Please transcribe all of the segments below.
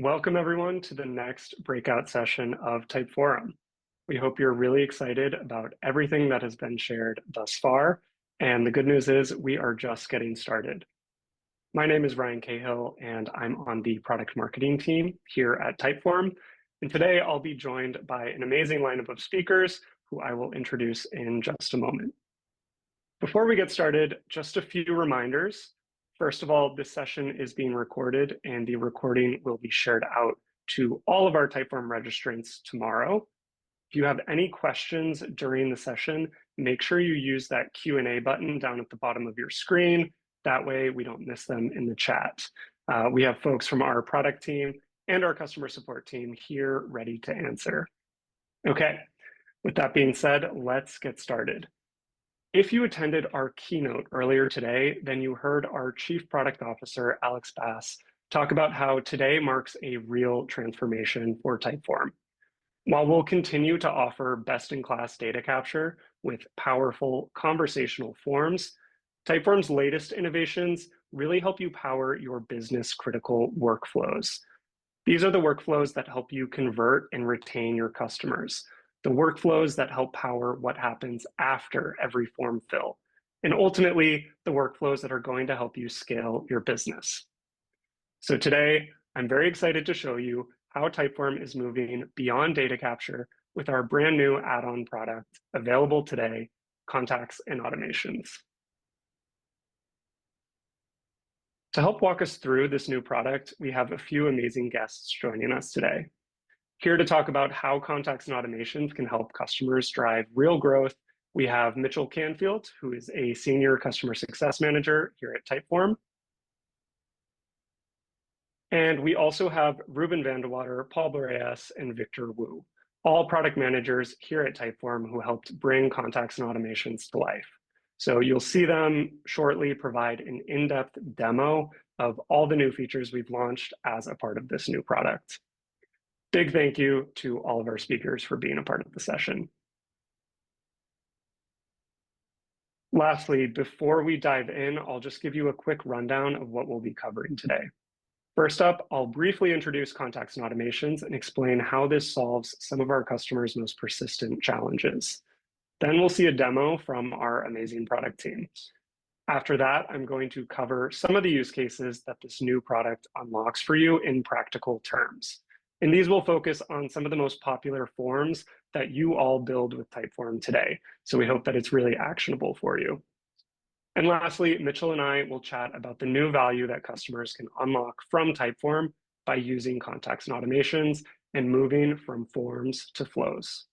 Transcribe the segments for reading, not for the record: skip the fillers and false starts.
Welcome everyone to the next breakout session of Typeforum. We hope you're really excited about everything that has been shared thus far, and the good news is we are just getting started. My name is Ryan Cahill, and I'm on the product marketing team here at Typeform, and today I'll be joined by an amazing lineup of speakers who I will introduce in just a moment. Before we get started, just a few reminders. First of all, this session is being recorded and the recording will be shared out to all of our Typeform registrants tomorrow. If you have any questions during the session, make sure you use that Q&A button down at the bottom of your screen. That way we don't miss them in the chat. We have folks from our product team and our customer support team here ready to answer. Okay, with that being said, let's get started. If you attended our keynote earlier today, then you heard our Chief Product Officer, Alex Bass, talk about how today marks a real transformation for Typeform. While we'll continue to offer best-in-class data capture with powerful conversational forms, Typeform's latest innovations really help you power your business-critical workflows. These are the workflows that help you convert and retain your customers, the workflows that help power what happens after every form fill, and ultimately the workflows that are going to help you scale your business. So today, I'm very excited to show you how Typeform is moving beyond data capture with our brand new add-on product available today, Contacts and Automations. To help walk us through this new product, we have a few amazing guests joining us today. Here to talk about how contacts and automations can help customers drive real growth, we have Mitchell Canfield, who is a senior customer success manager here at Typeform. And we also have Ruben Vandewater, Paul Borrellas, and Victor Wu, all product managers here at Typeform who helped bring contacts and automations to life. So you'll see them shortly provide an in-depth demo of all the new features we've launched as a part of this new product. Big thank you to all of our speakers for being a part of the session. Lastly, before we dive in, I'll just give you a quick rundown of what we'll be covering today. First up, I'll briefly introduce contacts and automations and explain how this solves some of our customers' most persistent challenges. Then we'll see a demo from our amazing product team. After that, I'm going to cover some of the use cases that this new product unlocks for you in practical terms. And these will focus on some of the most popular forms that you all build with Typeform today. So we hope that it's really actionable for you. And lastly, Mitchell and I will chat about the new value that customers can unlock from Typeform by using contacts and automations and moving from forms to flows.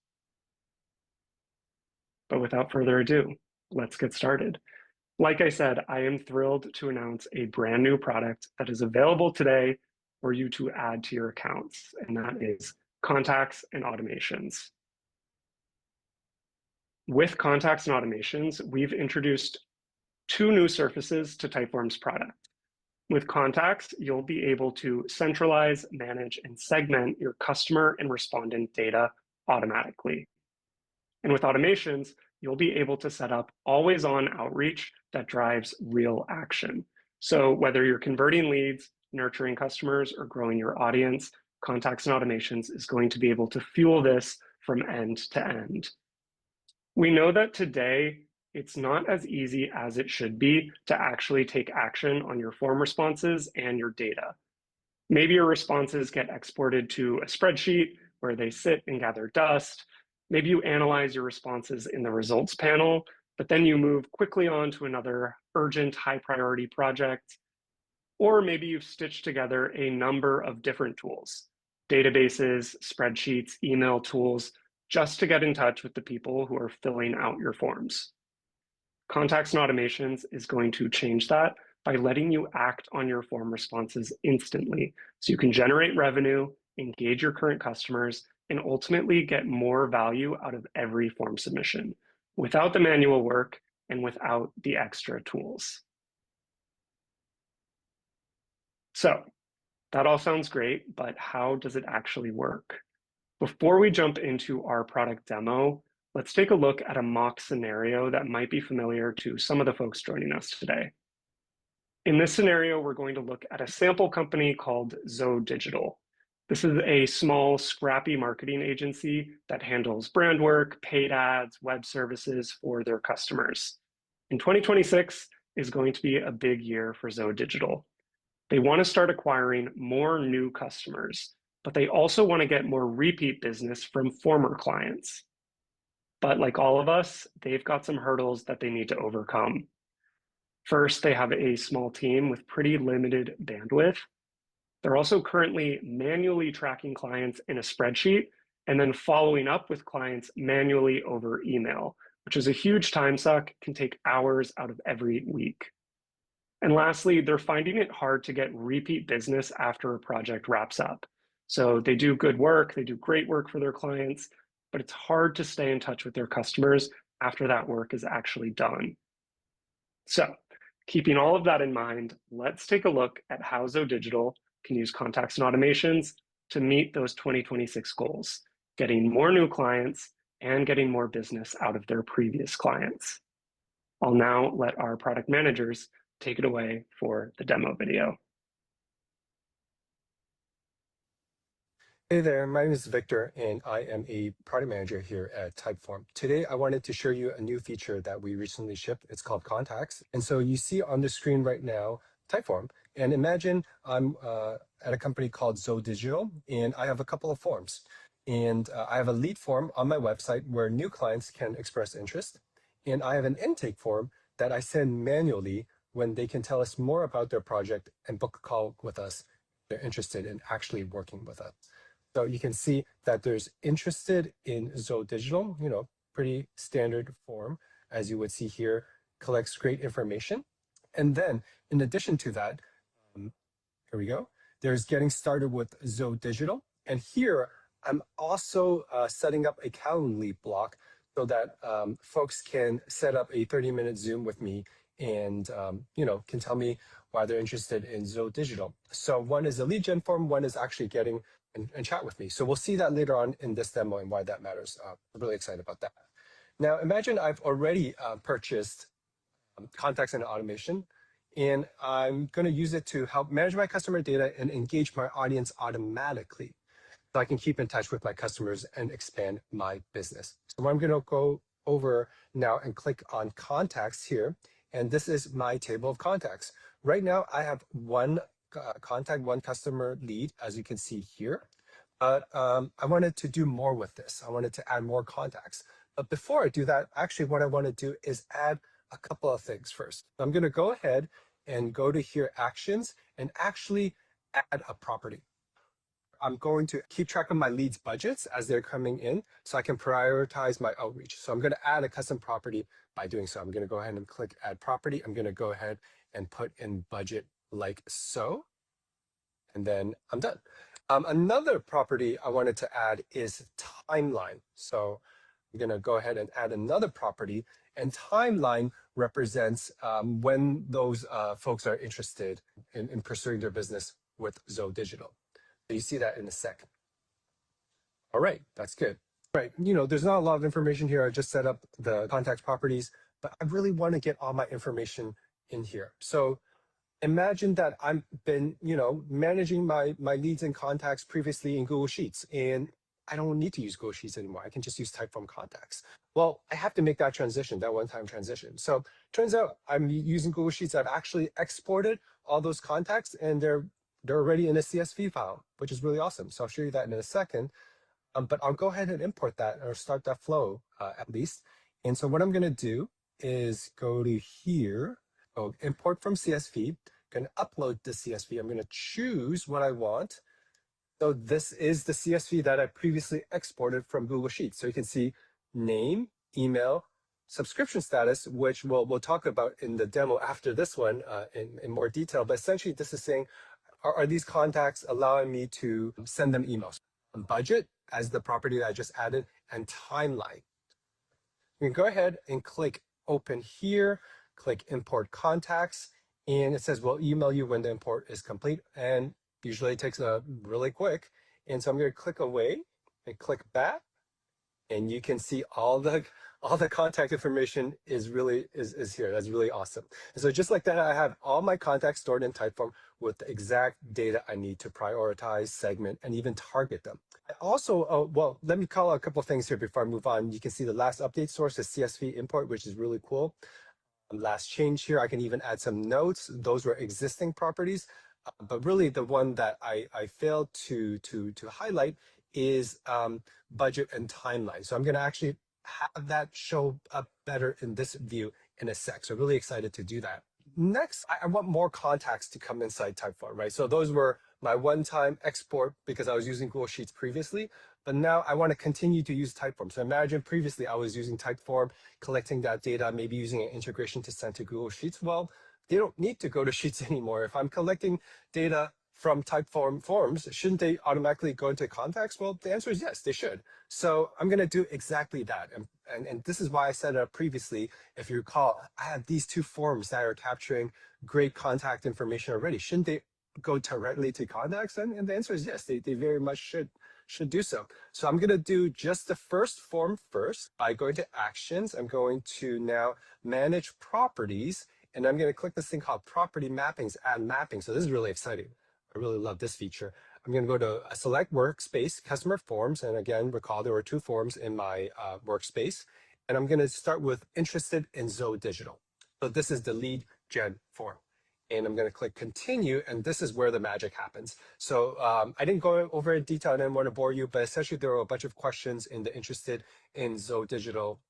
But without further ado, let's get started. Like I said, I am thrilled to announce a brand new product that is available today for you to add to your accounts, and that is contacts and automations. With contacts and automations, we've introduced two new surfaces to Typeform's product. With contacts, you'll be able to centralize, manage, and segment your customer and respondent data automatically. And with automations, you'll be able to set up always-on outreach that drives real action. So whether you're converting leads, nurturing customers, or growing your audience, contacts and automations is going to be able to fuel this from end to end. We know that today, it's not as easy as it should be to actually take action on your form responses and your data. Maybe your responses get exported to a spreadsheet where they sit and gather dust. Maybe you analyze your responses in the results panel, but then you move quickly on to another urgent, high priority project. Or maybe you've stitched together a number of different tools, databases, spreadsheets, email tools, just to get in touch with the people who are filling out your forms. Contacts and automations is going to change that by letting you act on your form responses instantly, so you can generate revenue, engage your current customers, and ultimately get more value out of every form submission without the manual work and without the extra tools. So that all sounds great, but how does it actually work? Before we jump into our product demo, let's take a look at a mock scenario that might be familiar to some of the folks joining us today. In this scenario, we're going to look at a sample company called Zoe Digital. This is a small, scrappy marketing agency that handles brand work, paid ads, web services for their customers. In 2026 is going to be a big year for Zoe Digital. They want to start acquiring more new customers, but they also want to get more repeat business from former clients. But like all of us, they've got some hurdles that they need to overcome. First, they have a small team with pretty limited bandwidth. They're also currently manually tracking clients in a spreadsheet and then following up with clients manually over email, which is a huge time suck, can take hours out of every week. And lastly, they're finding it hard to get repeat business after a project wraps up. So they do good work, they do great work for their clients, but it's hard to stay in touch with their customers after that work is actually done. So, keeping all of that in mind, let's take a look at how Zoe Digital can use contacts and automations to meet those 2026 goals, getting more new clients and getting more business out of their previous clients. I'll now let our product managers take it away for the demo video. Hey there, my name is Victor, and I am a product manager here at Typeform. Today, I wanted to show you a new feature that we recently shipped. It's called Contacts. And so you see on the screen right now, Typeform. And imagine I'm at a company called Zoe Digital, and I have a couple of forms. And I have a lead form on my website where new clients can express interest. And I have an intake form that I send manually when they can tell us more about their project and book a call with us if they're interested in actually working with us. So you can see that there's interested in Zoe Digital, pretty standard form, as you would see here, collects great information. And then in addition to that, here we go, there's getting started with Zoe Digital. And here I'm also setting up a Calendly block so that folks can set up a 30-minute Zoom with me and can tell me why they're interested in Zoe Digital. So one is a lead gen form, one is actually getting and chat with me. So we'll see that later on in this demo and why that matters. I'm really excited about that. Now imagine I've already purchased contacts and automation, and I'm going to use it to help manage my customer data and engage my audience automatically so I can keep in touch with my customers and expand my business. So I'm going to go over now and click on contacts here. And this is my table of contacts. Right now, I have one contact, one customer lead, as you can see here. But I wanted to do more with this. I wanted to add more contacts. But before I do that, actually what I want to do is add a couple of things first. I'm going to go ahead and go to here, actions, and actually add a property. I'm going to keep track of my leads budgets as they're coming in so I can prioritize my outreach. So I'm going to add a custom property by doing so. I'm going to go ahead and click add property. I'm going to go ahead and put in budget like so. And then I'm done. Another property I wanted to add is timeline. So I'm going to go ahead and add another property. And timeline represents when those folks are interested in pursuing their business with Zoe Digital. So you see that in a second. All right, that's good. Right, there's not a lot of information here. I just set up the contact properties, but I really want to get all my information in here. So imagine that I've been, managing my leads and contacts previously in Google Sheets, and I don't need to use Google Sheets anymore. I can just use Typeform contacts. Well, I have to make that transition, that one-time transition. So turns out I'm using Google Sheets. I've actually exported all those contacts, and they're already in a CSV file, which is really awesome. So I'll show you that in a second. But I'll go ahead and import that or start that flow at least. And so what I'm going to do is go to here, go import from CSV, going to upload the CSV. I'm going to choose what I want. So this is the CSV that I previously exported from Google Sheets. So you can see name, email, subscription status, which we'll talk about in the demo after this one in more detail. But essentially, this is saying, are these contacts allowing me to send them emails? Budget as the property that I just added, and timeline. You can go ahead and click open here, click import contacts, and it says we'll email you when the import is complete. And usually it takes a really quick. And so I'm going to click away and click back. and you can see all the contact information is here. That's really awesome. And so just like that, I have all my contacts stored in Typeform with the exact data I need to prioritize, segment, and even target them. I also, well, let me call out a couple of things here before I move on. You can see the last update source is CSV import, which is really cool. Last change here, I can even add some notes. Those were existing properties. But really the one that I failed to highlight is budget and timeline. So I'm going to actually have that show up better in this view in a sec. So really excited to do that. Next, I want more contacts to come inside Typeform, right? So those were my one-time export because I was using Google Sheets previously, but now I want to continue to use Typeform. So imagine previously I was using Typeform, collecting that data, maybe using an integration to send to Google Sheets. Well, they don't need to go to Sheets anymore. If I'm collecting data from Typeform forms, shouldn't they automatically go into contacts? Well, the answer is yes, they should. So I'm going to do exactly that. And this is why I set it up previously. If you recall, I have these two forms that are capturing great contact information already. Shouldn't they go directly to contacts? And the answer is yes, they very much should do so. So I'm going to do just the first form first. By going to actions, I'm going to now manage properties. And I'm going to click this thing called property mappings, add mapping. So this is really exciting. I really love this feature. I'm going to go to select workspace, customer forms. And again, recall there were two forms in my workspace. And I'm going to start with interested in Zoe Digital. So this is the lead gen form. And I'm going to click continue. And this is where the magic happens. So I didn't go over in detail. I didn't want to bore you, but essentially there were a bunch of questions in the interested in Zoe Digital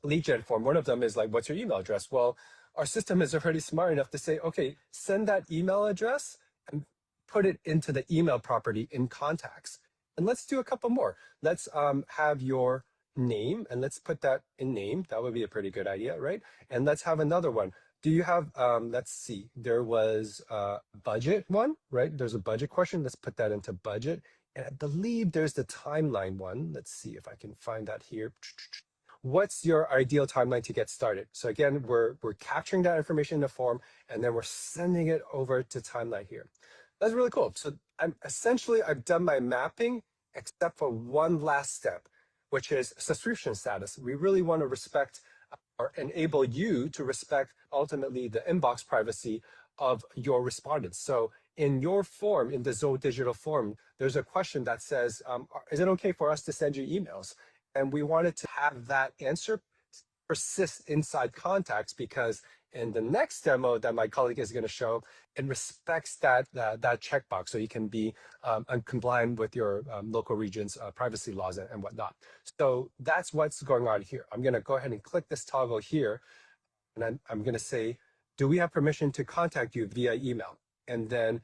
lead gen form. One of them is like, what's your email address? Well, our system is already smart enough to say, okay, send that email address and put it into the email property in contacts. And let's do a couple more. Let's have your name and let's put that in name. That would be a pretty good idea, right? And let's have another one. Do you have, let's see, there was a budget one, right? There's a budget question. Let's put that into budget. And I believe there's the timeline one. Let's see if I can find that here. What's your ideal timeline to get started? So again, we're capturing that information in the form, and then we're sending it over to timeline here. That's really cool. So I've done my mapping, except for one last step, which is subscription status. We really want to respect or enable you to respect ultimately the inbox privacy of your respondents. So in your form, in the Zoe Digital form, there's a question that says, is it okay for us to send you emails? And we wanted to have that answer persist inside contacts because in the next demo that my colleague is going to show, it respects that checkbox so you can be compliant with your local region's privacy laws and whatnot. So that's what's going on here. I'm going to go ahead and click this toggle here. And I'm going to say, do we have permission to contact you via email? And then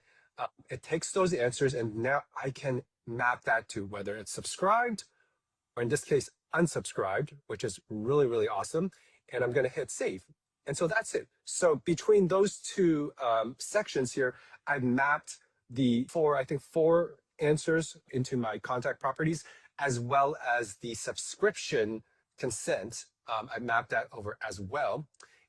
it takes those answers and now I can map that to whether it's subscribed or in this case, unsubscribed, which is really, really awesome. And I'm going to hit save. And so that's it. So between those two sections here, I've mapped the four answers into my contact properties, as well as the subscription consent. I mapped that over as well.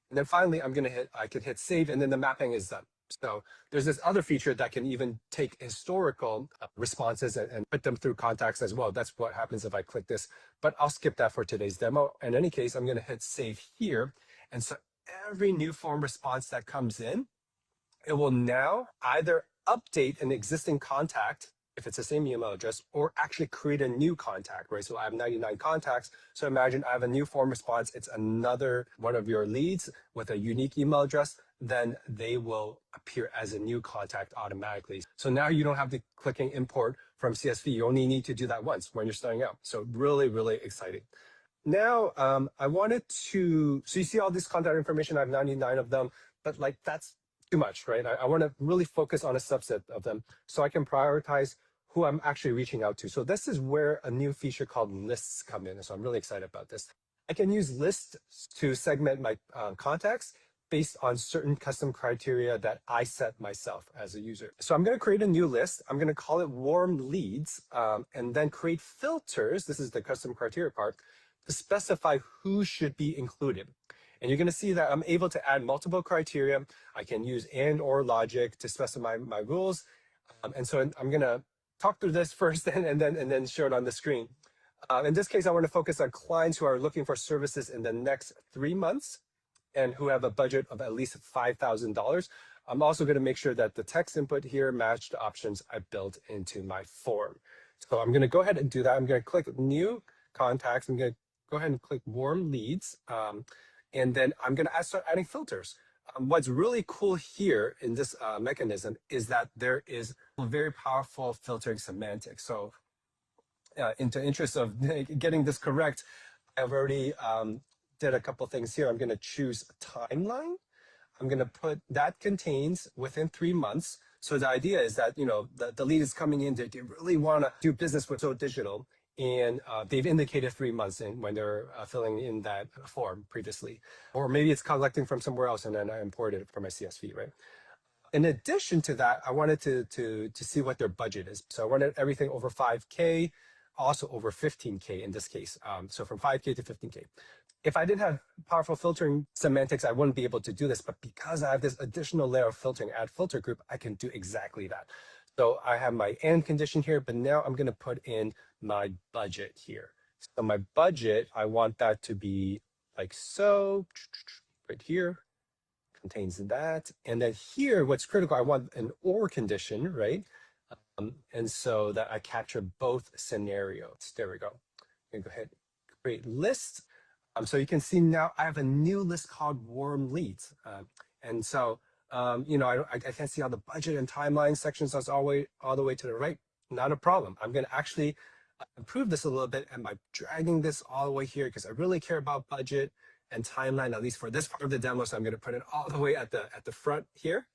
And then finally, I can hit save, and then the mapping is done. So there's this other feature that can even take historical responses and put them through contacts as well. That's what happens if I click this, but I'll skip that for today's demo. In any case, I'm going to hit save here. And so every new form response that comes in, it will now either update an existing contact if it's the same email address, or actually create a new contact, right? So I have 99 contacts. So imagine I have a new form response. It's another one of your leads with a unique email address. Then they will appear as a new contact automatically. So now you don't have to clicking import from CSV. You only need to do that once when you're starting out. So really, really exciting. Now, I wanted to, so you see all this contact information, I have 99 of them, but like that's too much, right? I want to really focus on a subset of them so I can prioritize who I'm actually reaching out to. So this is where a new feature called lists come in. So I'm really excited about this. I can use lists to segment my contacts based on certain custom criteria that I set myself as a user. So I'm going to create a new list. I'm going to call it warm leads and then create filters. This is the custom criteria part to specify who should be included. And you're going to see that I'm able to add multiple criteria. I can use and or logic to specify my rules. And so I'm going to talk through this first and then show it on the screen. In this case, I want to focus on clients who are looking for services in the next 3 months and who have a budget of at least $5,000. I'm also going to make sure that the text input here match the options I built into my form. So I'm going to go ahead and do that. I'm going to click New Contacts. I'm going to go ahead and click Warm Leads. And then I'm going to start adding filters. What's really cool here in this mechanism is that there is a very powerful filtering semantics. So in the interest of getting this correct, I've already did a couple things here. I'm going to choose timeline. I'm going to put that contains within 3 months. So the idea is that, the lead is coming in, they really want to do business with So Digital, and they've indicated 3 months when they're filling in that form previously. Or maybe it's collecting from somewhere else and then I imported it for my CSV, right? In addition to that, I wanted to see what their budget is. So I wanted everything over 5K, also over 15K in this case. So from 5K to 15K. If I didn't have powerful filtering semantics, I wouldn't be able to do this. But because I have this additional layer of filtering, add filter group, I can do exactly that. So I have my and condition here, but now I'm going to put in my budget here. So my budget, I want that to be like so, right here, contains that. And then here, what's critical, I want an or condition, right? And so that I capture both scenarios. There we go. I'm going to go ahead and create list. So you can see now I have a new list called warm leads. And so, I can see all the budget and timeline sections that's all the way to the right. Not a problem. I'm going to actually improve this a little bit and by dragging this all the way here because I really care about budget and timeline, at least for this part of the demo. So I'm going to put it all the way at the front here.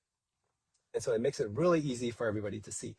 And so it makes it really easy for everybody to see.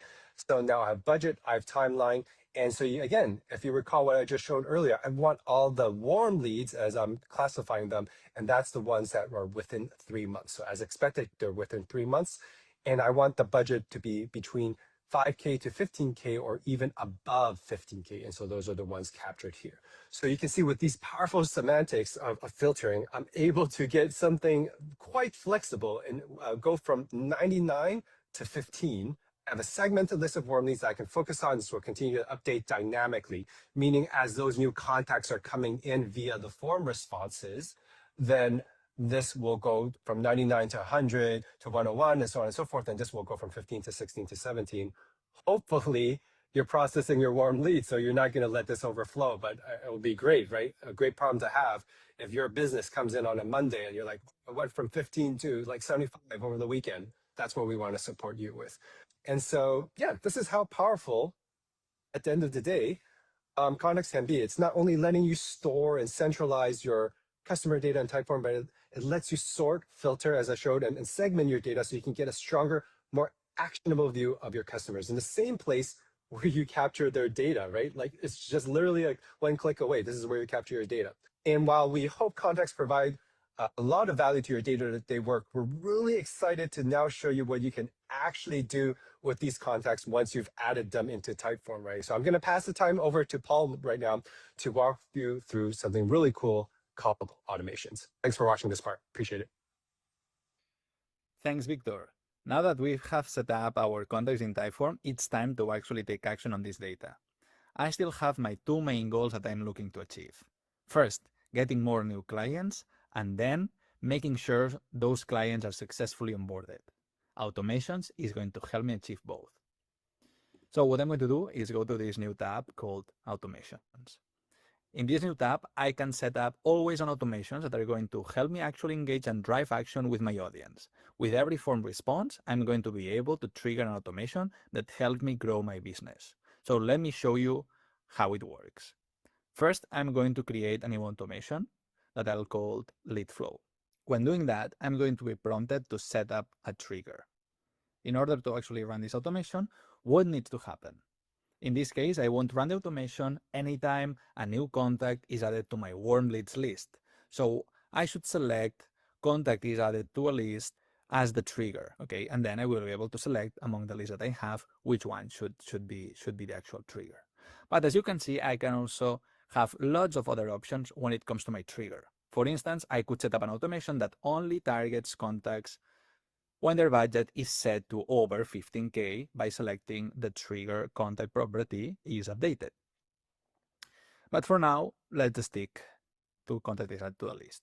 So now I have budget, I have timeline. And so again, if you recall what I just showed earlier, I want all the warm leads as I'm classifying them. And that's the ones that are within 3 months. So as expected, they're within 3 months. And I want the budget to be between 5K to 15K or even above 15K. And so those are the ones captured here. So you can see with these powerful semantics of filtering, I'm able to get something quite flexible and go from 99 to 15. I have a segmented list of warm leads that I can focus on. This will continue to update dynamically, meaning as those new contacts are coming in via the form responses, then this will go from 99 to 100 to 101 and so on and so forth. And this will go from 15 to 16 to 17. Hopefully, you're processing your warm leads, so you're not going to let this overflow, but it will be great, right? A great problem to have if your business comes in on a Monday and you're like, I went from 15 to like 75 over the weekend. That's what we want to support you with. And so, yeah, this is how powerful, at the end of the day, Context can be. It's not only letting you store and centralize your customer data in Typeform, but it lets you sort, filter, as I showed, and segment your data so you can get a stronger, more actionable view of your customers in the same place where you capture their data, right? Like it's just literally like one click away. This is where you capture your data. And while we hope Context provide a lot of value to your day-to-day work, we're really excited to now show you what you can actually do with these contacts once you've added them into Typeform, right? So I'm going to pass the time over to Paul right now to walk you through something really cool called automations. Thanks for watching this part. Appreciate it. Thanks, Victor. Now that we have set up our contacts in Typeform, it's time to actually take action on this data. I still have my two main goals that I'm looking to achieve. First, getting more new clients, and then making sure those clients are successfully onboarded. Automations is going to help me achieve both. So what I'm going to do is go to this new tab called Automations. In this new tab, I can set up always-on automations that are going to help me actually engage and drive action with my audience. With every form response, I'm going to be able to trigger an automation that helps me grow my business. So let me show you how it works. First, I'm going to create a new automation that I'll call lead flow. When doing that, I'm going to be prompted to set up a trigger. In order to actually run this automation, what needs to happen? In this case, I want to run the automation anytime a new contact is added to my warm leads list. So I should select contact is added to a list as the trigger, okay? And then I will be able to select among the list that I have which one should be the actual trigger. But as you can see, I can also have lots of other options when it comes to my trigger. For instance, I could set up an automation that only targets contacts when their budget is set to over 15K by selecting the trigger contact property is updated. But for now, let's stick to contact is added to the list.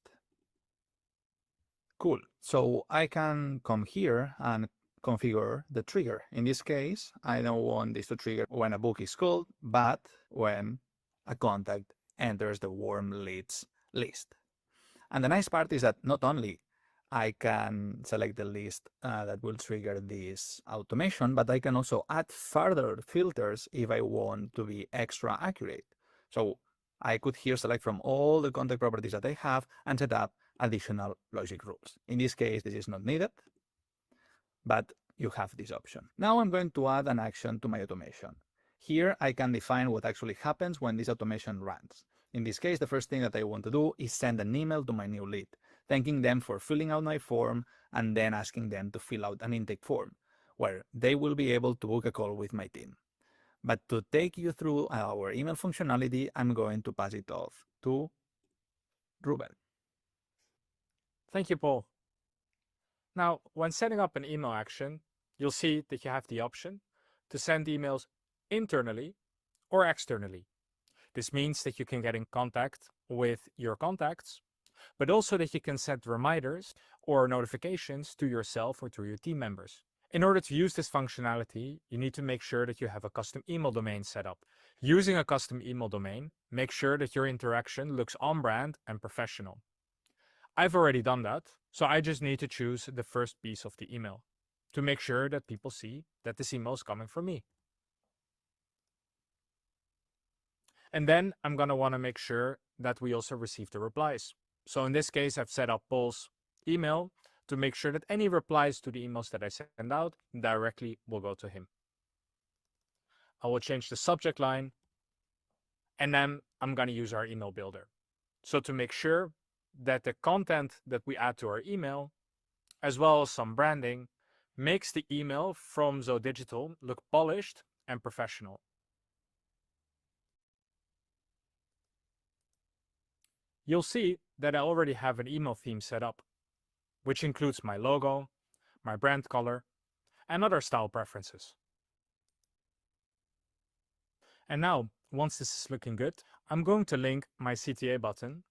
Cool. So I can come here and configure the trigger. In this case, I don't want this to trigger when a book is called, but when a contact enters the warm leads list. And the nice part is that not only I can select the list that will trigger this automation, but I can also add further filters if I want to be extra accurate. So I could here select from all the contact properties that I have and set up additional logic rules. In this case, this is not needed, but you have this option. Now I'm going to add an action to my automation. Here I can define what actually happens when this automation runs. In this case, the first thing that I want to do is send an email to my new lead, thanking them for filling out my form and then asking them to fill out an intake form, where they will be able to book a call with my team. But to take you through our email functionality, I'm going to pass it off to Ruben. Thank you, Paul. Now, when setting up an email action, you'll see that you have the option to send emails internally or externally. This means that you can get in contact with your contacts, but also that you can send reminders or notifications to yourself or to your team members. In order to use this functionality, you need to make sure that you have a custom email domain set up. Using a custom email domain, make sure that your interaction looks on brand and professional. I've already done that, so I just need to choose the first piece of the email to make sure that people see that this email is coming from me. And then I'm going to want to make sure that we also receive the replies. So in this case, I've set up Paul's email to make sure that any replies to the emails that I send out directly will go to him. I will change the subject line, and then I'm going to use our email builder. So to make sure that the content that we add to our email, as well as some branding, makes the email from Zo Digital look polished and professional. You'll see that I already have an email theme set up, which includes my logo, my brand color, and other style preferences. And now, once this is looking good, I'm going to link my CTA button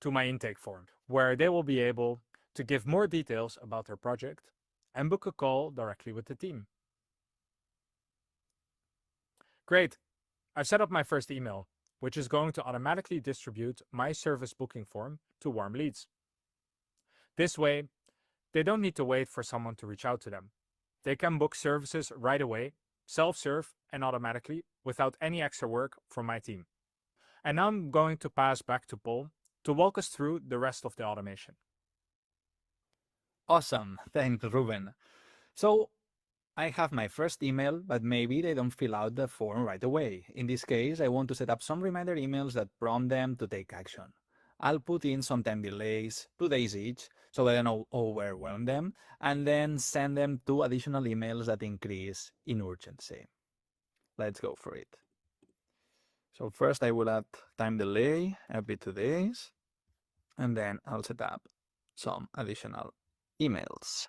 to my intake form, where they will be able to give more details about their project and book a call directly with the team. Great, I've set up my first email, which is going to automatically distribute my service booking form to warm leads. This way, they don't need to wait for someone to reach out to them. They can book services right away, self-serve and automatically, without any extra work from my team. And now I'm going to pass back to Paul to walk us through the rest of the automation. Awesome, thanks Ruben. So I have my first email, but maybe they don't fill out the form right away. In this case, I want to set up some reminder emails that prompt them to take action. I'll put in some time delays, 2 days each, so that I don't overwhelm them, and then send them 2 additional emails that increase in urgency. Let's go for it. So first I will add time delay every 2 days, and then I'll set up some additional emails.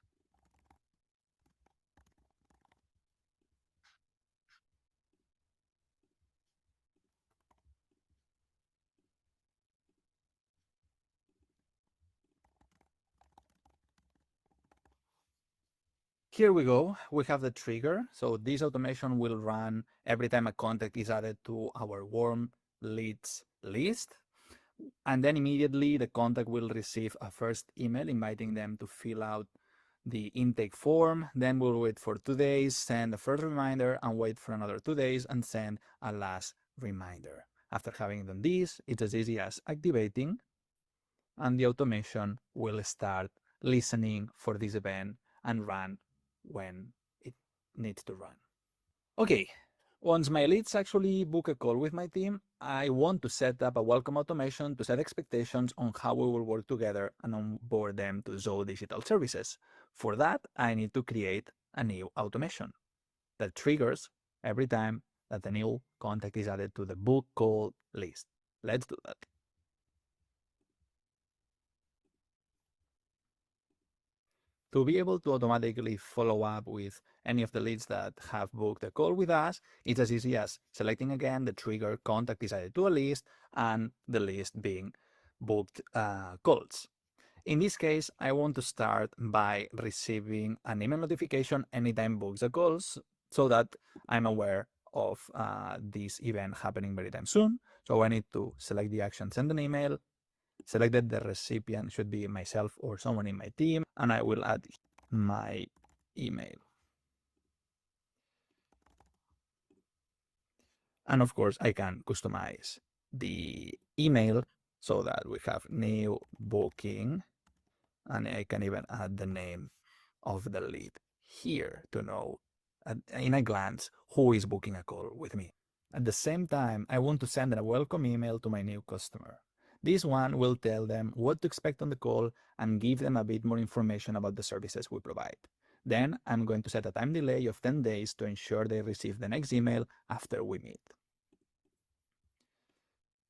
Here we go, we have the trigger. So this automation will run every time a contact is added to our warm leads list. And then immediately the contact will receive a first email inviting them to fill out the intake form. Then we'll wait for 2 days, send a first reminder, and wait for another 2 days and send a last reminder. After having done this, it's as easy as activating, and the automation will start listening for this event and run when it needs to run. Okay, once my leads actually book a call with my team, I want to set up a welcome automation to set expectations on how we will work together and onboard them to Zo Digital Services. For that, I need to create a new automation that triggers every time that a new contact is added to the book call list. Let's do that. To be able to automatically follow up with any of the leads that have booked a call with us, it's as easy as selecting again the trigger contact is added to a list and the list being booked calls. In this case, I want to start by receiving an email notification anytime books a calls so that I'm aware of this event happening very time soon. So I need to select the action, send an email, select that the recipient should be myself or someone in my team, and I will add my email. And of course, I can customize the email so that we have new booking, and I can even add the name of the lead here to know in a glance who is booking a call with me. At the same time, I want to send a welcome email to my new customer. This one will tell them what to expect on the call and give them a bit more information about the services we provide. Then I'm going to set a time delay of 10 days to ensure they receive the next email after we meet.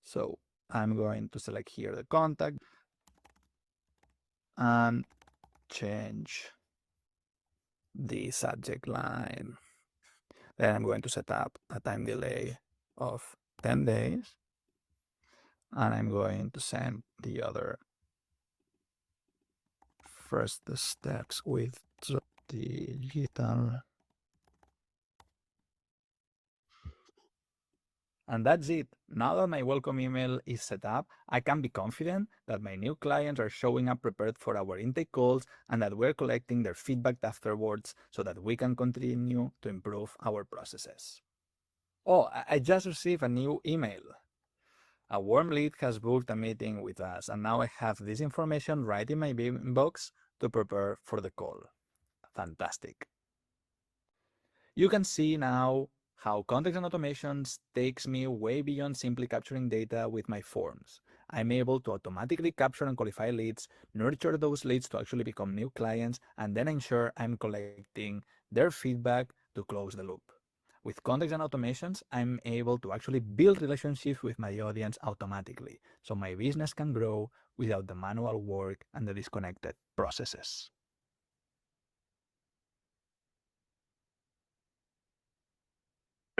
So I'm going to select here the contact and change the subject line. Then I'm going to set up a time delay of 10 days. And I'm going to send the other first steps with digital. And that's it. Now that my welcome email is set up, I can be confident that my new clients are showing up prepared for our intake calls and that we're collecting their feedback afterwards so that we can continue to improve our processes. Oh, I just received a new email. A warm lead has booked a meeting with us, and now I have this information right in my inbox to prepare for the call. Fantastic. You can see now how context and automations takes me way beyond simply capturing data with my forms. I'm able to automatically capture and qualify leads, nurture those leads to actually become new clients, and then ensure I'm collecting their feedback to close the loop. With context and automations, I'm able to actually build relationships with my audience automatically, so my business can grow without the manual work and the disconnected processes.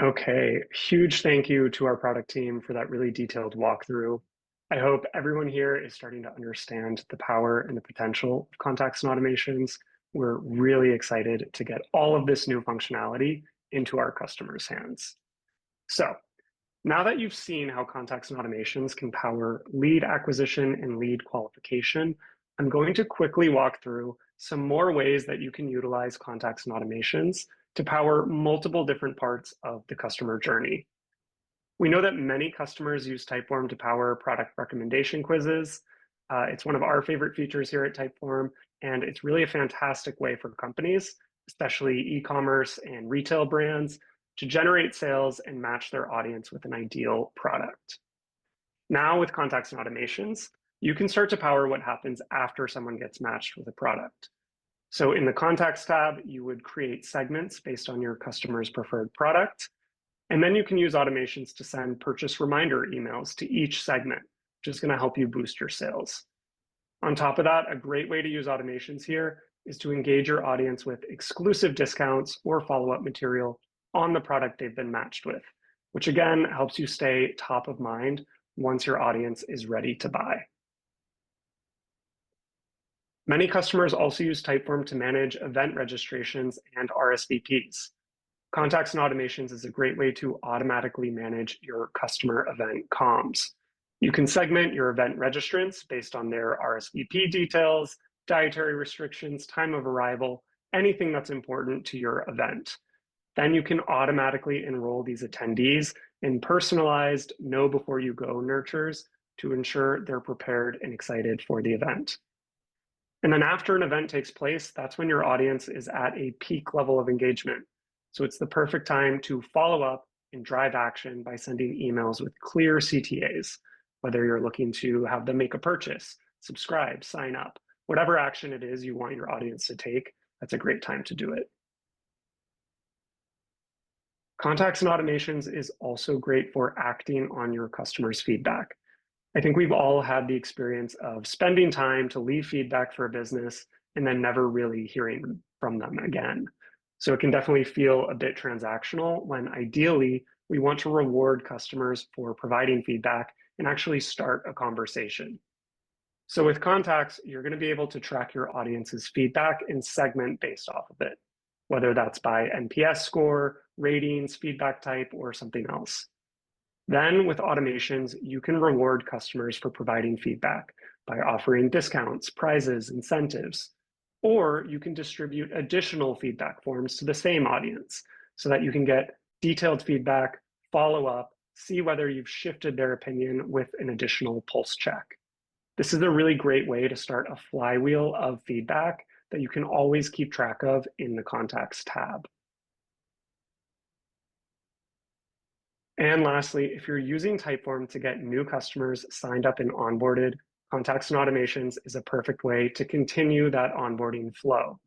Okay, huge thank you to our product team for that really detailed walkthrough. I hope everyone here is starting to understand the power and the potential of contacts and automations. We're really excited to get all of this new functionality into our customers' hands. So now that you've seen how contacts and automations can power lead acquisition and lead qualification, I'm going to quickly walk through some more ways that you can utilize contacts and automations to power multiple different parts of the customer journey. We know that many customers use Typeform to power product recommendation quizzes. It's one of our favorite features here at Typeform, and it's really a fantastic way for companies, especially e-commerce and retail brands, to generate sales and match their audience with an ideal product. Now with contacts and automations, you can start to power what happens after someone gets matched with a product. So in the contacts tab, you would create segments based on your customer's preferred product. And then you can use automations to send purchase reminder emails to each segment, which is going to help you boost your sales. On top of that, a great way to use automations here is to engage your audience with exclusive discounts or follow-up material on the product they've been matched with, which again helps you stay top of mind once your audience is ready to buy. Many customers also use Typeform to manage event registrations and RSVPs. Contacts and automations is a great way to automatically manage your customer event comms. You can segment your event registrants based on their RSVP details, dietary restrictions, time of arrival, anything that's important to your event. Then you can automatically enroll these attendees in personalized know before you go nurtures to ensure they're prepared and excited for the event. And then after an event takes place, that's when your audience is at a peak level of engagement. So it's the perfect time to follow up and drive action by sending emails with clear CTAs, whether you're looking to have them make a purchase, subscribe, sign up, whatever action it is you want your audience to take, that's a great time to do it. Contacts and automations is also great for acting on your customers' feedback. I think we've all had the experience of spending time to leave feedback for a business and then never really hearing from them again. So it can definitely feel a bit transactional when ideally we want to reward customers for providing feedback and actually start a conversation. So with contacts, you're going to be able to track your audience's feedback and segment based off of it, whether that's by NPS score, ratings, feedback type, or something else. Then with automations, you can reward customers for providing feedback by offering discounts, prizes, incentives, or you can distribute additional feedback forms to the same audience so that you can get detailed feedback, follow up, see whether you've shifted their opinion with an additional pulse check. This is a really great way to start a flywheel of feedback that you can always keep track of in the Contacts tab. And lastly, if you're using Typeform to get new customers signed up and onboarded, Contacts and Automations is a perfect way to continue that onboarding flow.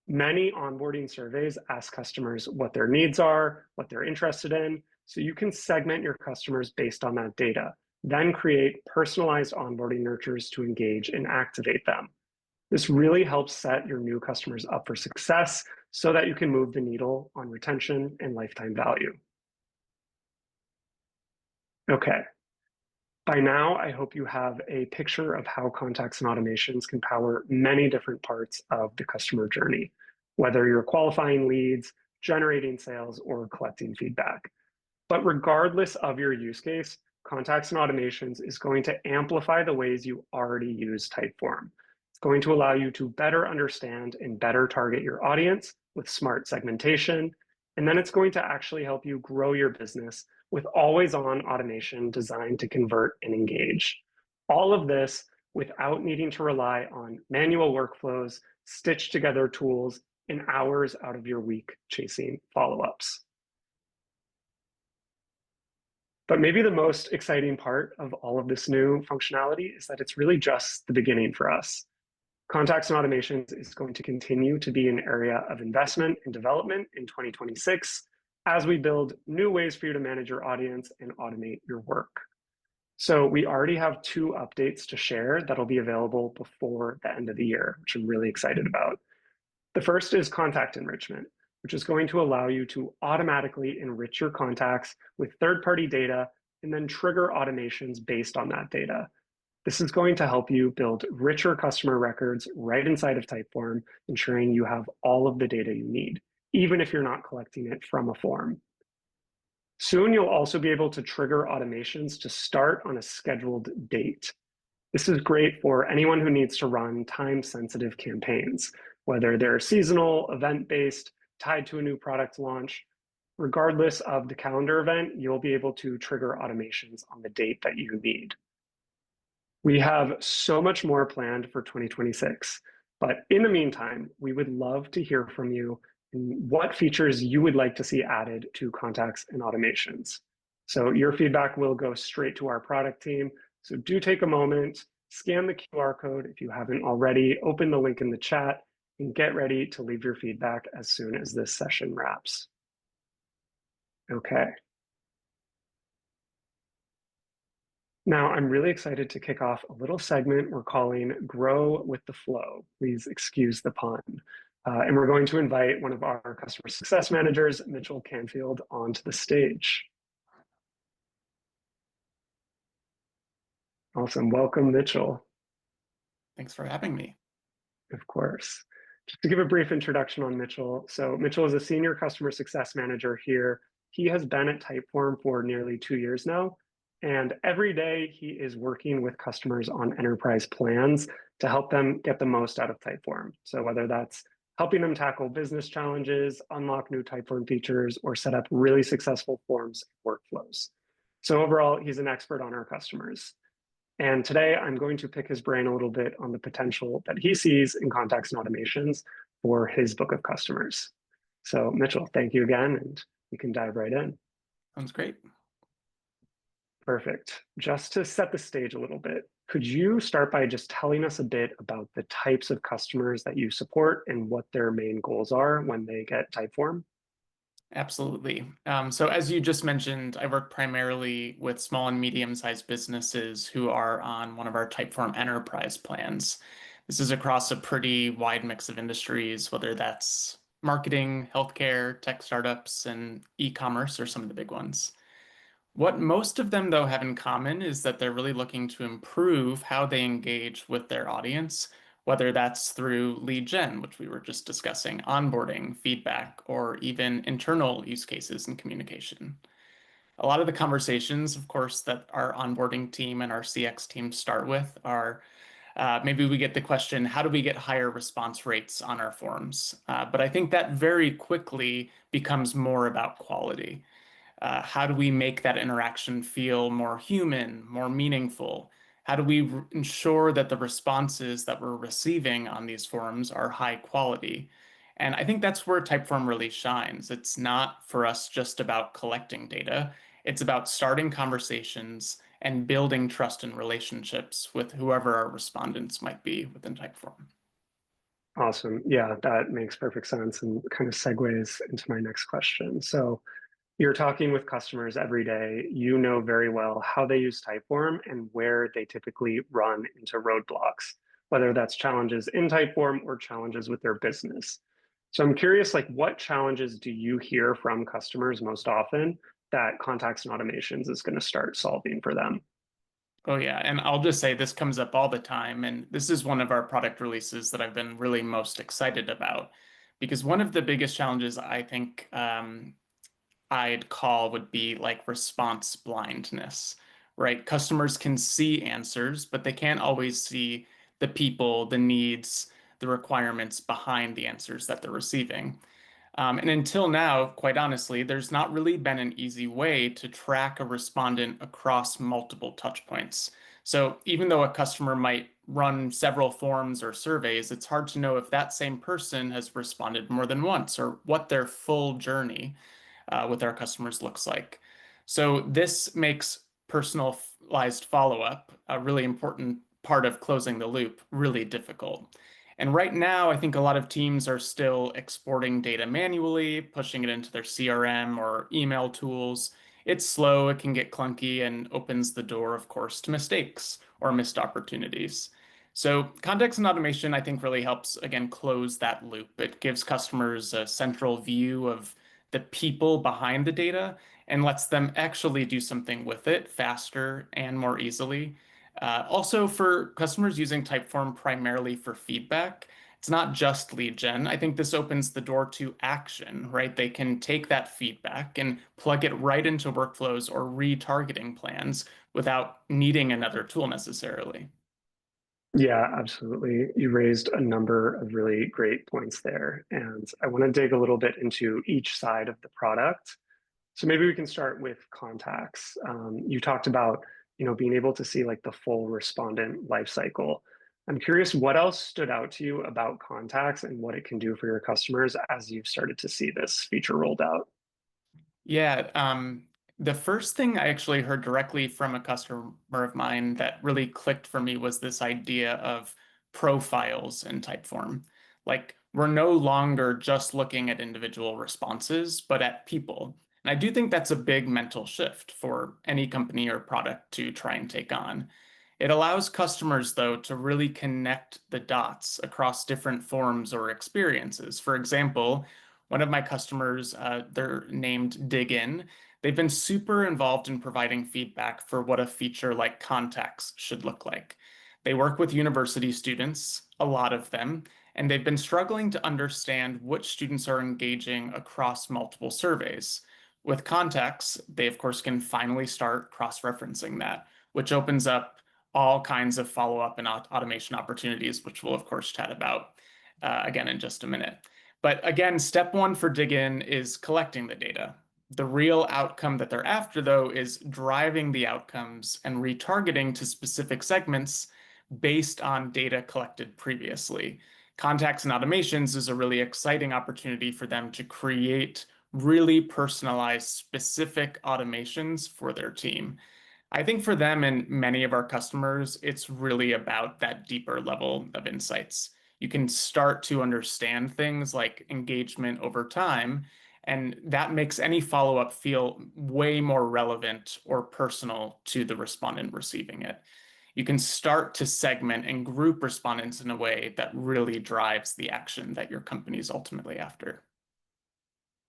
Many onboarding surveys ask customers what their needs are, what they're interested in, so you can segment your customers based on that data, then create personalized onboarding nurtures to engage and activate them. This really helps set your new customers up for success so that you can move the needle on retention and lifetime value. Okay. By now, I hope you have a picture of how contacts and automations can power many different parts of the customer journey, whether you're qualifying leads, generating sales, or collecting feedback. But regardless of your use case, contacts and automations is going to amplify the ways you already use Typeform. It's going to allow you to better understand and better target your audience with smart segmentation. And then it's going to actually help you grow your business with always-on automation designed to convert and engage. All of this without needing to rely on manual workflows, stitched together tools, and hours out of your week chasing follow-ups. But maybe the most exciting part of all of this new functionality is that it's really just the beginning for us. Contacts and automations is going to continue to be an area of investment and development in 2026 as we build new ways for you to manage your audience and automate your work. So we already have 2 updates to share that'll be available before the end of the year, which I'm really excited about. The first is contact enrichment, which is going to allow you to automatically enrich your contacts with third-party data and then trigger automations based on that data. This is going to help you build richer customer records right inside of Typeform, ensuring you have all of the data you need, even if you're not collecting it from a form. Soon, you'll also be able to trigger automations to start on a scheduled date. This is great for anyone who needs to run time-sensitive campaigns, whether they're seasonal, event-based, tied to a new product launch. Regardless of the calendar event, you'll be able to trigger automations on the date that you need. We have so much more planned for 2026, but in the meantime, we would love to hear from you and what features you would like to see added to contacts and automations. So your feedback will go straight to our product team. So do take a moment, scan the QR code if you haven't already, open the link in the chat, and get ready to leave your feedback as soon as this session wraps. Okay. Now, I'm really excited to kick off a little segment we're calling Grow with the Flow. Please excuse the pun. And we're going to invite one of our customer success managers, Mitchell Canfield, onto the stage. Awesome. Welcome, Mitchell. Thanks for having me. Of course. Just to give a brief introduction on Mitchell. So Mitchell is a senior customer success manager here. He has been at Typeform for nearly 2 years now. And every day he is working with customers on enterprise plans to help them get the most out of Typeform. So whether that's helping them tackle business challenges, unlock new Typeform features, or set up really successful forms and workflows. So overall, he's an expert on our customers. And today I'm going to pick his brain a little bit on the potential that he sees in contacts and automations for his book of customers. So Mitchell, thank you again, and we can dive right in. Sounds great. Perfect. Just to set the stage a little bit, could you start by just telling us a bit about the types of customers that you support and what their main goals are when they get Typeform? Absolutely. So as you just mentioned, I work primarily with small and medium-sized businesses who are on one of our Typeform enterprise plans. This is across a pretty wide mix of industries, whether that's marketing, healthcare, tech startups, and e-commerce are some of the big ones. What most of them, though, have in common is that they're really looking to improve how they engage with their audience, whether that's through lead gen, which we were just discussing, onboarding, feedback, or even internal use cases and communication. A lot of the conversations, of course, that our onboarding team and our CX team start with are maybe we get the question, how do we get higher response rates on our forms? But I think that very quickly becomes more about quality. How do we make that interaction feel more human, more meaningful? How do we ensure that the responses that we're receiving on these forums are high quality? And I think that's where Typeform really shines. It's not for us just about collecting data. It's about starting conversations and building trust and relationships with whoever our respondents might be within Typeform. Awesome. Yeah, that makes perfect sense and kind of segues into my next question. So you're talking with customers every day. You know very well how they use Typeform and where they typically run into roadblocks, whether that's challenges in Typeform or challenges with their business. So I'm curious, like, what challenges do you hear from customers most often that contacts and automations is going to start solving for them? Oh yeah, and I'll just say this comes up all the time, and this is one of our product releases that I've been really most excited about, because one of the biggest challenges I think I'd call would be like response blindness, right? Customers can see answers, but they can't always see the people, the needs, the requirements behind the answers that they're receiving. And until now, quite honestly, there's not really been an easy way to track a respondent across multiple touch points. So even though a customer might run several forms or surveys, it's hard to know if that same person has responded more than once or what their full journey with our customers looks like. So this makes personalized follow-up, a really important part of closing the loop, really difficult. And right now, I think a lot of teams are still exporting data manually, pushing it into their CRM or email tools. It's slow, it can get clunky, and opens the door, of course, to mistakes or missed opportunities. So context and automation, I think, really helps, again, close that loop. It gives customers a central view of the people behind the data and lets them actually do something with it faster and more easily. Also, for customers using Typeform primarily for feedback, it's not just lead gen. I think this opens the door to action, right? They can take that feedback and plug it right into workflows or retargeting plans without needing another tool necessarily. Yeah, absolutely. You raised a number of really great points there. And I want to dig a little bit into each side of the product. So maybe we can start with contacts. You talked about, being able to see like the full respondent lifecycle. I'm curious, what else stood out to you about contacts and what it can do for your customers as you've started to see this feature rolled out? Yeah, the first thing I actually heard directly from a customer of mine that really clicked for me was this idea of profiles in Typeform. Like, we're no longer just looking at individual responses, but at people. And I do think that's a big mental shift for any company or product to try and take on. It allows customers, though, to really connect the dots across different forms or experiences. For example, one of my customers, they're named Dig In. They've been super involved in providing feedback for what a feature like contacts should look like. They work with university students, a lot of them, and they've been struggling to understand which students are engaging across multiple surveys. With contacts, they of course can finally start cross-referencing that, which opens up all kinds of follow-up and automation opportunities, which we'll of course chat about again in just a minute. But again, step one for Dig In is collecting the data. The real outcome that they're after, though, is driving the outcomes and retargeting to specific segments based on data collected previously. Contacts and automations is a really exciting opportunity for them to create really personalized, specific automations for their team. I think for them and many of our customers, it's really about that deeper level of insights. You can start to understand things like engagement over time, and that makes any follow-up feel way more relevant or personal to the respondent receiving it. you can start to segment and group respondents in a way that really drives the action that your company is ultimately after.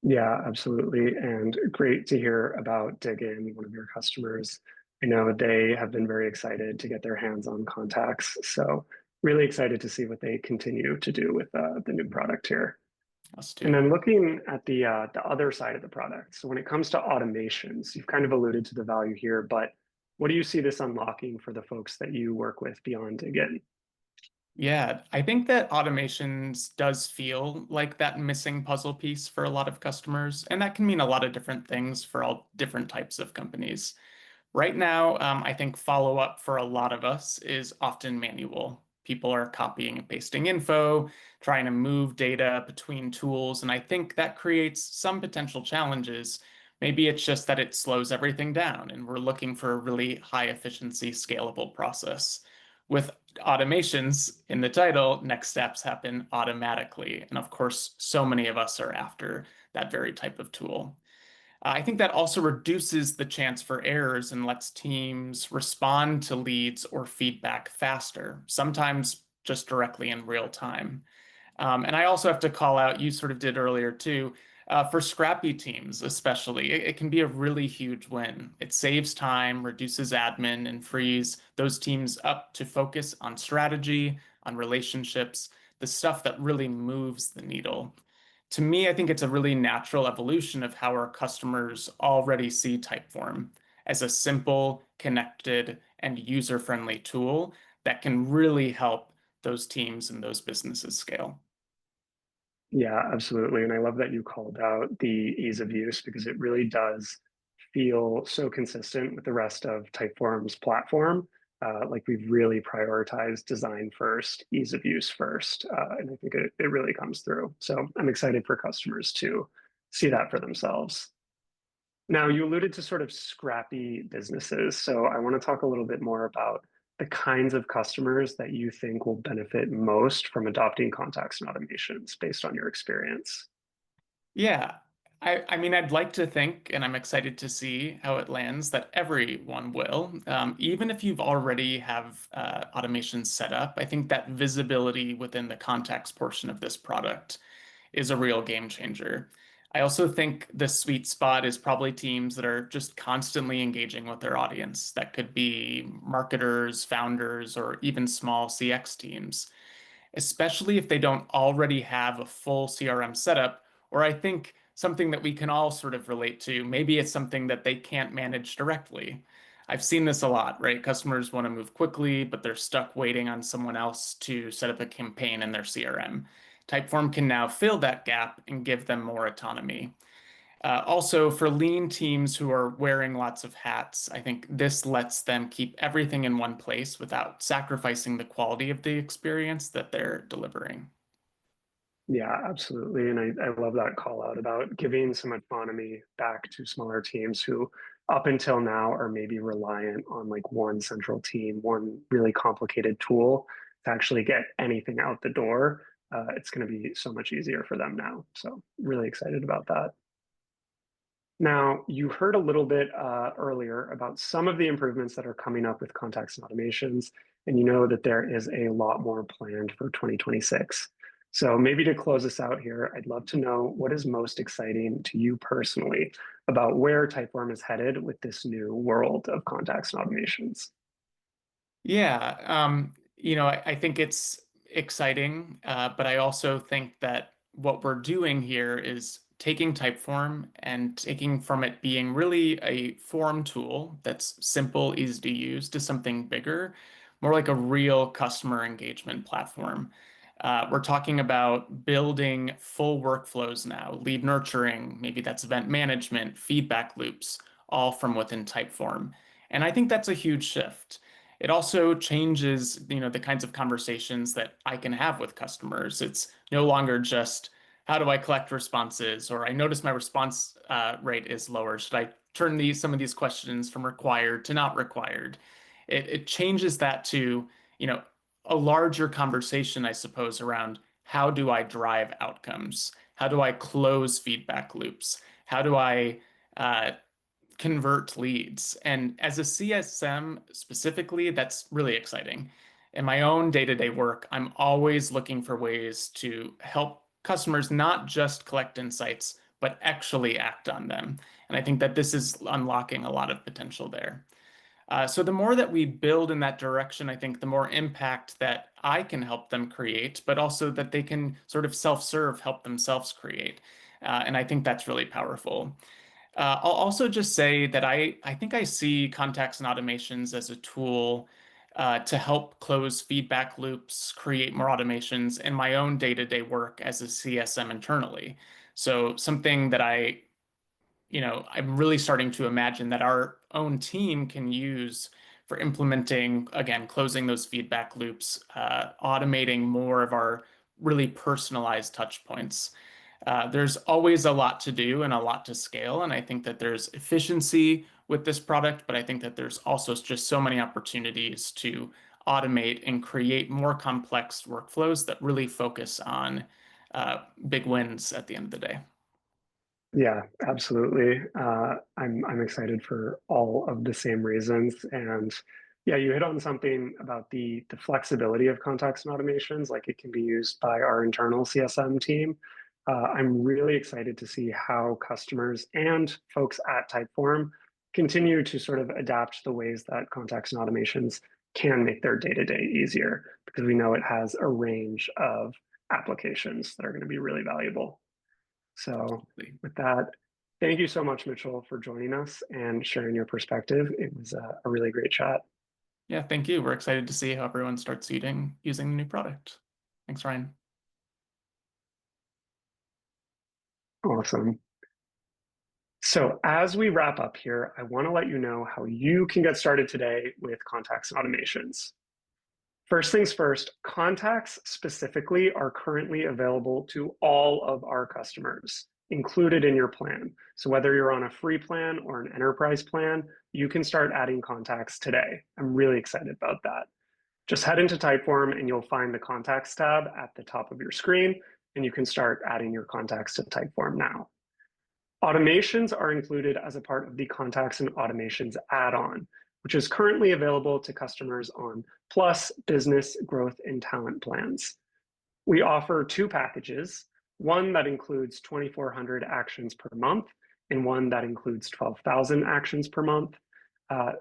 Yeah, absolutely. And great to hear about Digin, one of your customers. I know they have been very excited to get their hands on contacts. So really excited to see what they continue to do with the new product here. Us And too. then looking at the other side of the product. So when it comes to automations, you've kind of alluded to the value here, but what do you see this unlocking for the folks that you work with beyond Digin? Yeah, I think that automations does feel like that missing puzzle piece for a lot of customers, and that can mean a lot of different things for all different types of companies. Right now, I think follow-up for a lot of us is often manual. People are copying and pasting info, trying to move data between tools, and I think that creates some potential challenges. Maybe it's just that it slows everything down, and we're looking for a really high efficiency, scalable process. With automations in the title, next steps happen automatically. And of course, so many of us are after that very type of tool. I think that also reduces the chance for errors and lets teams respond to leads or feedback faster, sometimes just directly in real time. And I also have to call out, you sort of did earlier too, for scrappy teams especially, it can be a really huge win. It saves time, reduces admin, and frees those teams up to focus on strategy, on relationships, the stuff that really moves the needle. To me, I think it's a really natural evolution of how our customers already see Typeform as a simple, connected, and user-friendly tool that can really help those teams and those businesses scale. Yeah, absolutely. And I love that you called out the ease of use because it really does feel so consistent with the rest of Typeform's platform. Like we've really prioritized design first, ease of use first. And I think it really comes through. So I'm excited for customers to see that for themselves. Now, you alluded to sort of scrappy businesses. So I want to talk a little bit more about the kinds of customers that you think will benefit most from adopting contacts and automations based on your experience. Yeah, I mean, I'd like to think, and I'm excited to see how it lands, that everyone will. Even if you've already have automations set up, I think that visibility within the contacts portion of this product is a real game changer. I also think the sweet spot is probably teams that are just constantly engaging with their audience. That could be marketers, founders, or even small CX teams, especially if they don't already have a full CRM setup, or I think something that we can all sort of relate to. Maybe it's something that they can't manage directly. I've seen this a lot, right? Customers want to move quickly, but they're stuck waiting on someone else to set up a campaign in their CRM. Typeform can now fill that gap and give them more autonomy. Also, for lean teams who are wearing lots of hats, I think this lets them keep everything in one place without sacrificing the quality of the experience that they're delivering. Yeah, absolutely. And I love that call out about giving some autonomy back to smaller teams who, up until now, are maybe reliant on like one central team, one really complicated tool to actually get anything out the door. It's going to be so much easier for them now. So, really excited about that. Now, you heard a little bit earlier about some of the improvements that are coming up with contacts and automations, and you know that there is a lot more planned for 2026. So maybe to close us out here, I'd love to know what is most exciting to you personally about where Typeform is headed with this new world of contacts and automations. Yeah, I think it's exciting, but I also think that what we're doing here is taking Typeform and taking from it being really a form tool that's simple, easy to use, to something bigger, more like a real customer engagement platform. We're talking about building full workflows now, lead nurturing, maybe that's event management, feedback loops, all from within Typeform. And I think that's a huge shift. It also changes, the kinds of conversations that I can have with customers. It's no longer just how do I collect responses, or I notice my response rate is lower. Should I turn some of these questions from required to not required? It changes that to, a larger conversation, I suppose, around how do I drive outcomes? How do I close feedback loops? How do I convert leads. And as a CSM specifically, that's really exciting. In my own day-to-day work, I'm always looking for ways to help customers not just collect insights, but actually act on them. And I think that this is unlocking a lot of potential there. So the more that we build in that direction, I think the more impact that I can help them create, but also that they can sort of self-serve, help themselves create. And I think that's really powerful. I'll also just say that I think I see contacts and automations as a tool to help close feedback loops, create more automations in my own day-to-day work as a CSM internally. So something that I'm really starting to imagine that our own team can use for implementing, again, closing those feedback loops, automating more of our really personalized touch points. There's always a lot to do and a lot to scale, and I think that there's efficiency with this product, but I think that there's also just so many opportunities to automate and create more complex workflows that really focus on big wins at the end of the day. Yeah, absolutely. I'm excited for all of the same reasons. And yeah, you hit on something about the flexibility of contacts and automations, like it can be used by our internal CSM team. I'm really excited to see how customers and folks at Typeform continue to sort of adapt the ways that contacts and automations can make their day-to-day easier, because we know it has a range of applications that are going to be really valuable. So with that, thank you so much, Mitchell, for joining us and sharing your perspective. It was a really great chat. Yeah, thank you. We're excited to see how everyone starts using the new product. Thanks, Ryan. Awesome. So as we wrap up here, I want to let you know how you can get started today with contacts and automations. First things first, contacts specifically are currently available to all of our customers, included in your plan. So whether you're on a free plan or an enterprise plan, you can start adding contacts today. I'm really excited about that. Just head into Typeform and you'll find the Contacts tab at the top of your screen, and you can start adding your contacts to Typeform now. Automations are included as a part of the Contacts and Automations add-on, which is currently available to customers on Plus, Business, Growth, and Talent plans. We offer two packages, one that includes 2,400 actions per month and one that includes 12,000 actions per month.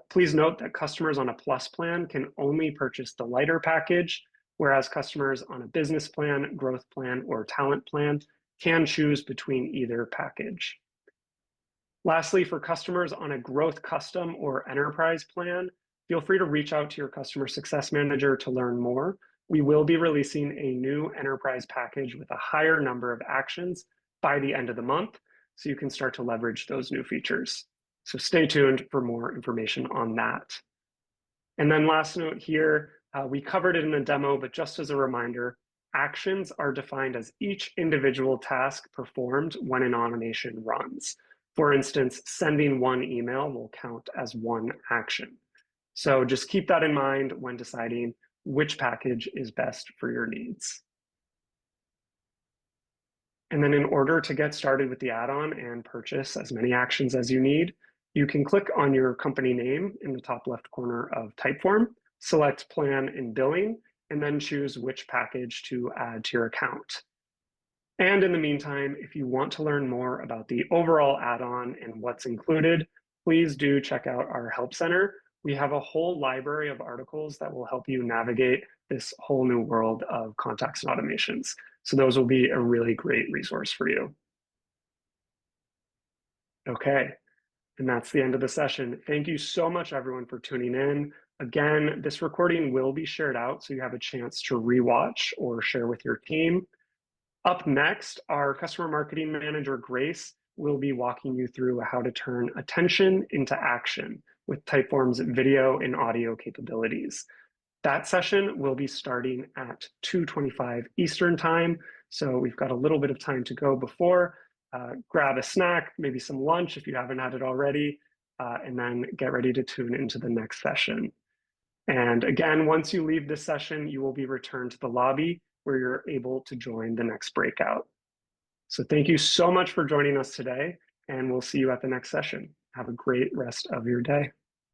Please note that customers on a Plus plan can only purchase the lighter package, whereas customers on a Business plan, Growth plan, or Talent plan can choose between either package. Lastly, for customers on a Growth Custom or Enterprise plan, feel free to reach out to your Customer Success Manager to learn more. We will be releasing a new Enterprise package with a higher number of actions by the end of the month, so you can start to leverage those new features. So stay tuned for more information on that. And then last note here, we covered it in the demo, but just as a reminder, actions are defined as each individual task performed when an automation runs. For instance, sending one email will count as one action. So just keep that in mind when deciding which package is best for your needs. And then in order to get started with the add-on and purchase as many actions as you need, you can click on your company name in the top left corner of Typeform, select Plan and Billing, and then choose which package to add to your account. And in the meantime, if you want to learn more about the overall add-on and what's included, please do check out our Help Center. We have a whole library of articles that will help you navigate this whole new world of contacts and automations. So those will be a really great resource for you. Okay, and that's the end of the session. Thank you so much, everyone, for tuning in. Again, this recording will be shared out, so you have a chance to rewatch or share with your team. Up next, our customer marketing manager, Grace, will be walking you through how to turn attention into action with Typeform's video and audio capabilities. That session will be starting at 2:25 Eastern time, so we've got a little bit of time to go before. Grab a snack, maybe some lunch if you haven't had it already, and then get ready to tune into the next session. And again, once you leave this session, you will be returned to the lobby where you're able to join the next breakout. So thank you so much for joining us today, and we'll see you at the next session. Have a great rest of your day.